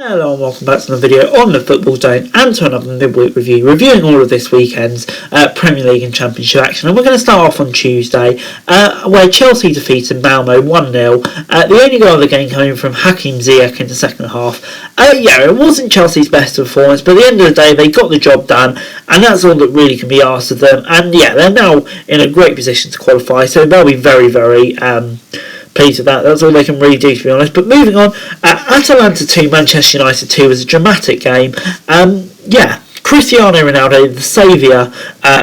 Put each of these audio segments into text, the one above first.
Hello and welcome back to another video on the Football Zone and to another Midweek review, reviewing all of this weekend's Premier League and Championship action. And we're going to start off on Tuesday, where Chelsea defeated Malmo 1-0. The only goal of the game coming from Hakim Ziyech in the second half. It wasn't Chelsea's best performance, but at the end of the day, they got the job done, and that's all that really can be asked of them. And they're now in a great position to qualify, so they'll be very, very pleased with that. That's all they can really do, to be honest. But moving on, Atalanta 2, Manchester United 2 was a dramatic game. Cristiano Ronaldo, the saviour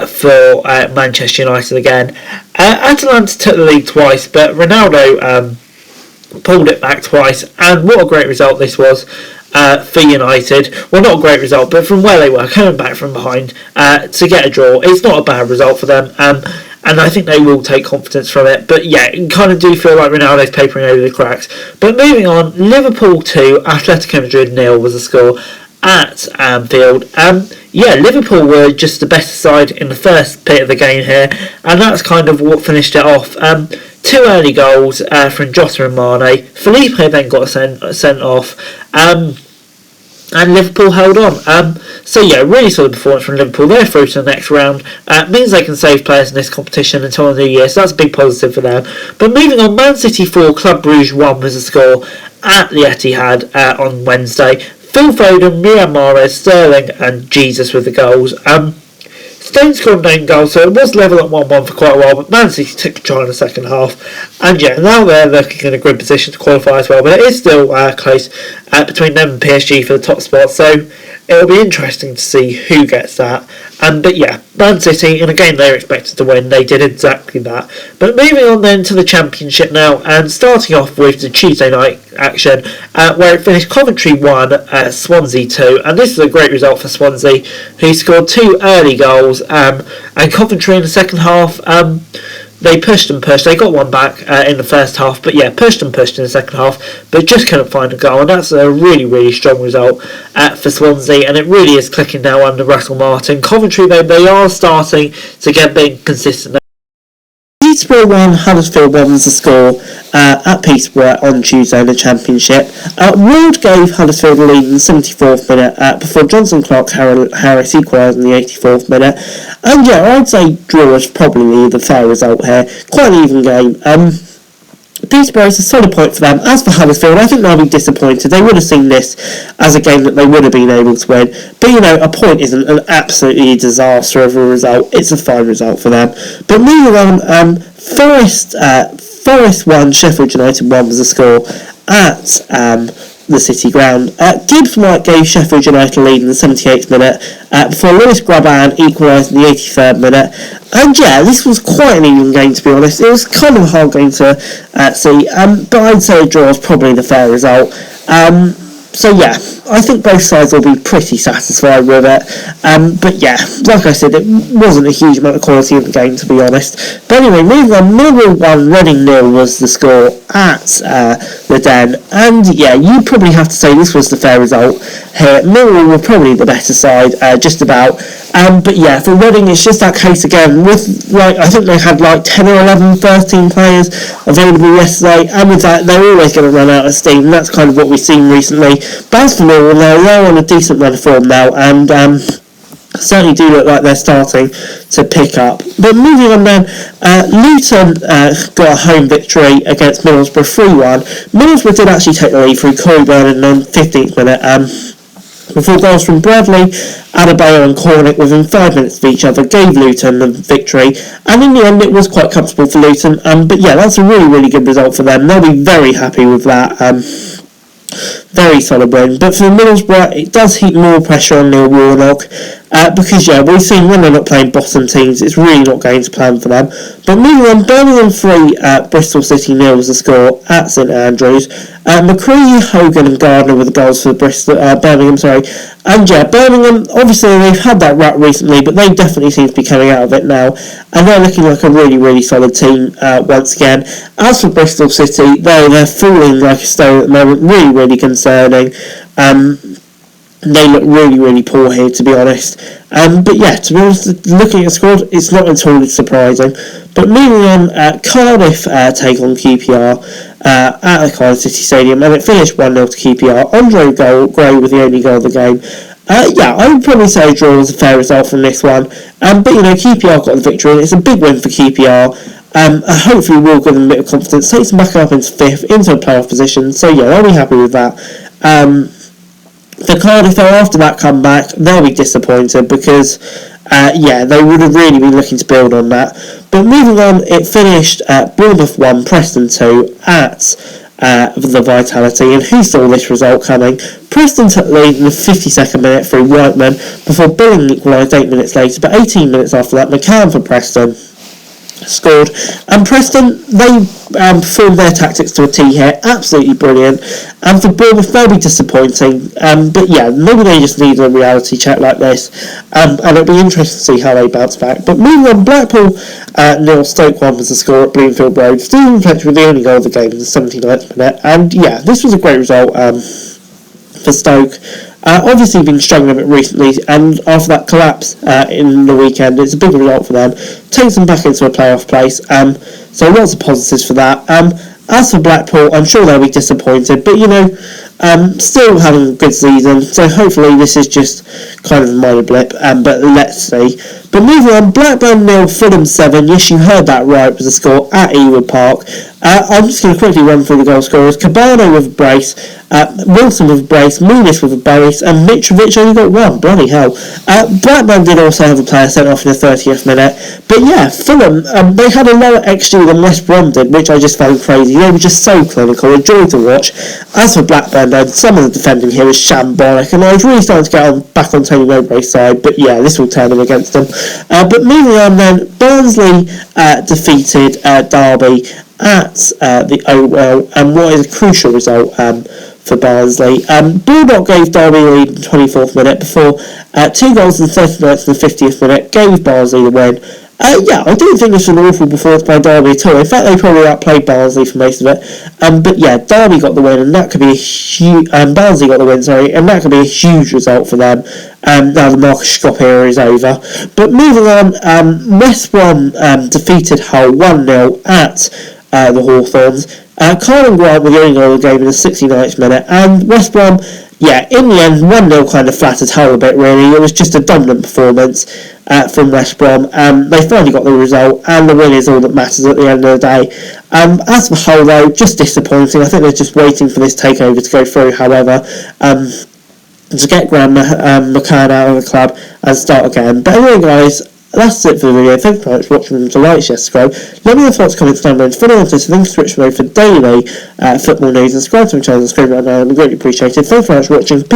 for Manchester United again. Atalanta took the lead twice, but Ronaldo pulled it back twice, and what a great result this was for United. Well, not a great result, but from where they were, coming back from behind to get a draw, it's not a bad result for them. And I think they will take confidence from it. But you kind of do feel like Ronaldo's papering over the cracks. But moving on, Liverpool 2, Atletico Madrid 0 was the score at Anfield. Liverpool were just the better side in the first bit of the game here, and that's kind of what finished it off. Two early goals from Jota and Mane. Felipe then got sent off. And Liverpool held on. Really solid performance from Liverpool. They're through to the next round. Means they can save players in this competition until the new year, so that's a big positive for them. But moving on, Man City 4, Club Brugge 1 was the score at the Etihad on Wednesday. Phil Foden, Riyad Mahrez, Sterling and Jesus with the goals. Stones scored an own goal, so it was level at 1-1 for quite a while, but Man City took control in the second half. And now they're looking in a good position to qualify as well, but it is still close between them and PSG for the top spot, so it'll be interesting to see who gets that. Man City, in a game they were expected to win, they did exactly that. But moving on then to the Championship now, and starting off with the Tuesday night action, where it finished Coventry 1, Swansea 2, and this is a great result for Swansea, who scored 2 early goals, and Coventry in the second half, they pushed and pushed. They got one back in the first half, but pushed and pushed in the second half, but just couldn't find a goal, and that's a really, really strong result for Swansea, and it really is clicking now under Russell Martin. Coventry, though, they are starting to get a bit consistent now. Peterborough 1, Huddersfield 1 was the score at Peterborough on Tuesday in the Championship. Ward gave Huddersfield the lead in the 74th minute before Johnson Clark Harris equalised in the 84th minute. And I'd say draw is probably the fair result here. Quite an even game. Peterborough is a solid point for them. As for Huddersfield, I think they'll be disappointed. They would have seen this as a game that they would have been able to win. But a point isn't an absolutely disaster of a result. It's a fine result for them. But moving on, Forest 1, Sheffield United 1 was the score at the City ground. Gibbs White gave Sheffield United a lead in the 78th minute before Lewis Graban equalised in the 83rd minute. And this was quite an even game, to be honest. It was kind of a hard game to see, but I'd say a draw is probably the fair result. I think both sides will be pretty satisfied with it. Like I said, it wasn't a huge amount of quality of the game, to be honest. But anyway, moving on, Millwall 1, Reading 0 was the score at the Den. And you probably have to say this was the fair result here. Millwall were probably the better side, just about. For Reading, it's just that case again. With I think they had 10 or 11, 13 players available yesterday, and with that, they're always going to run out of steam. And that's kind of what we've seen recently. But as for Millwall, they're on a decent run of form now, and certainly do look like they're starting to pick up. But moving on then, Luton got a home victory against Middlesbrough 3-1. Middlesbrough did actually take the lead through Corey Byrne on the 15th minute. Before goals from Bradley, Adebayo and Cornick within 5 minutes of each other gave Luton the victory, and in the end it was quite comfortable for Luton. That's a really, really good result for them. They'll be very happy with that. Very solid win. But for Middlesbrough, it does heap more pressure on Neil Warnock, because we've seen when they're not playing bottom teams, it's really not going to plan for them. But moving on, Birmingham 3, Bristol City 0 was the score at St Andrews. McCree, Hogan and Gardner were the goals for Birmingham. And Birmingham, obviously they've had that rut recently, but they definitely seem to be coming out of it now, and they're looking like a really, really solid team once again. As for Bristol City, they're falling like a stone at the moment, really, really concerning. They look really, really poor here, to be honest. But yeah, to be honest, looking at the squad, it's not entirely surprising. But moving on, Cardiff take on QPR at the Cardiff City Stadium, and it finished 1-0 to QPR. Andre Gray with the only goal of the game. I would probably say a draw was a fair result from this one. But QPR got the victory, and it's a big win for QPR. Hopefully will give them a bit of confidence, takes them back up into 5th, into a playoff position. So yeah, I'll be happy with that. For Cardiff, after that comeback, they'll be disappointed because, they would have really been looking to build on that. But moving on, it finished Bournemouth 1, Preston 2 at the Vitality. And who saw this result coming? Preston took the lead in the 52nd minute through Whiteman before Billing equalised 8 minutes later. But 18 minutes after that, McCann for Preston scored, and Preston, they performed their tactics to a T here, absolutely brilliant. And for Bournemouth, they'll be disappointing, but yeah, maybe they just need a reality check like this, and it'll be interesting to see how they bounce back. But moving on, Blackpool 0, Stoke 1 was the score at Bloomfield Road. Stephen Fletcher with the only goal of the game in the 79th minute, and yeah, this was a great result for Stoke. Obviously been struggling a bit recently, and after that collapse in the weekend, it's a big result for them. Takes them back into a playoff place, so lots of positives for that. As for Blackpool, I'm sure they'll be disappointed, but still having a good season, so hopefully this is just kind of a minor blip, but let's see. But moving on, Blackburn 0, Fulham 7, yes, you heard that right, was the score at Ewood Park. I'm just going to quickly run through the goal scorers. Cabano with a brace, Wilson with a brace, Muniz with a brace, and Mitrovic only got one, bloody hell. Blackburn did also have a player sent off in the 30th minute, but yeah, Fulham, they had a lower XG than West Brom did, which I just found crazy. They were just so clinical, a joy to watch. As for Blackburn, though, some of the defending here is shambolic, and I was really starting to get back on Tony Mowbray's side, but yeah, this will turn them against them. But moving on then, Barnsley defeated Derby at the Oatwell, and what is a crucial result for Barnsley. Bulldog gave Derby the lead in the 24th minute before 2 goals in the 39th and the 50th minute gave Barnsley the win. I don't think this was an awful performance by Derby at all. In fact, they probably outplayed Barnsley for most of it. But yeah, Derby got the win, and that could be a huge. Barnsley got the win, and that could be a huge result for them. Now the Marcus Schropp era is over. But moving on, West Brom defeated Hull 1-0 at the Hawthorns. Colin Grant with the only goal of the game in the 69th minute, and West Brom, in the end, 1-0 kind of flattered Hull a bit, really. It was just a dominant performance from West Brom. They finally got the result, and the win is all that matters at the end of the day. As for Hull, though, just disappointing. I think they're just waiting for this takeover to go through, however, to get Graham McCann out of the club and start again. But anyway, guys, that's it for the video. Thank you very much for watching. Remember to like, share, subscribe. Let me know your thoughts, comments down below. Follow on Twitter, link to Switch for daily football news, and subscribe to my channel on the screen right now. It would be greatly appreciated. Thank you very much for watching. Peace.